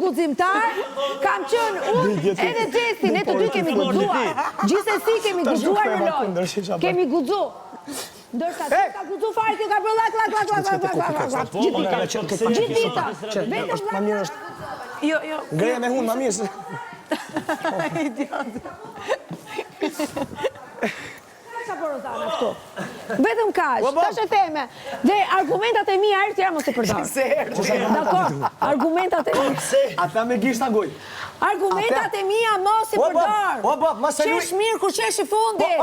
guximtar, kam qenë unë edhe Gjesti, ne të dy kemi guxuar. Gjithsesi kemi guxuar në lojë. Kemi guxu. Ndërsa ti ka guxu fare ti ka bërë lak. Gjithë dita. Vetëm Ma mirë është... Jo. Greja me hunë, ma mirë. Idiot. Qa po Rozana këtu? Vetëm kaq, tash e theme. Dhe argumentat e mia herë tjera mos e përdor. Dakor, argumentat e mia. Ata me gisht agoj. Argumentat e mia mos i përdor. Qesh mirë kur qesh i fundit.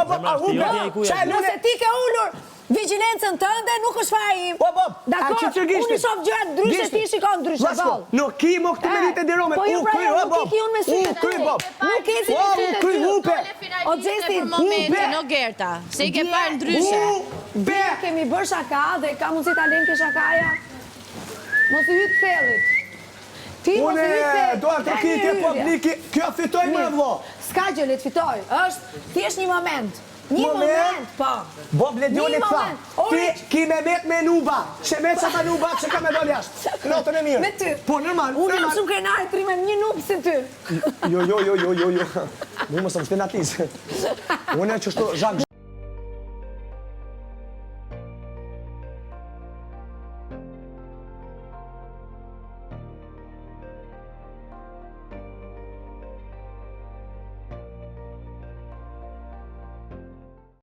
Nëse ti ke ulur vigjilencën tënde nuk është fare im. Dakor, unë i shoh gjërat ndryshe, ti shikon ndryshe. Nuk ki mo këtë merite di Rome. Po ju pra nuk ki unë me sytë. Nuk ke si me sytë. Hupe. O Gjesti, momentin, o Gerta, se i ke parë ndryshe. Be, kemi bërë shaka dhe ka mundësi ta lejmë ke shakaja. Mos i hyt thellit. Ti mos i hyt thellit. Do atë kike publiki, kjo fitoj më vlo. S'ka gjë le të fitoj, është thjesht një moment. Një moment, po. Bo bledjoni të tha, ti ki me met me nuba, që met sa ta nuba që ka me do jashtë. Notën e mirë. Me ty. Po, normal. Unë jam shumë krenare të rime një nubë si ty. Jo. Mu më së më shtë natis. Unë e që shto zhak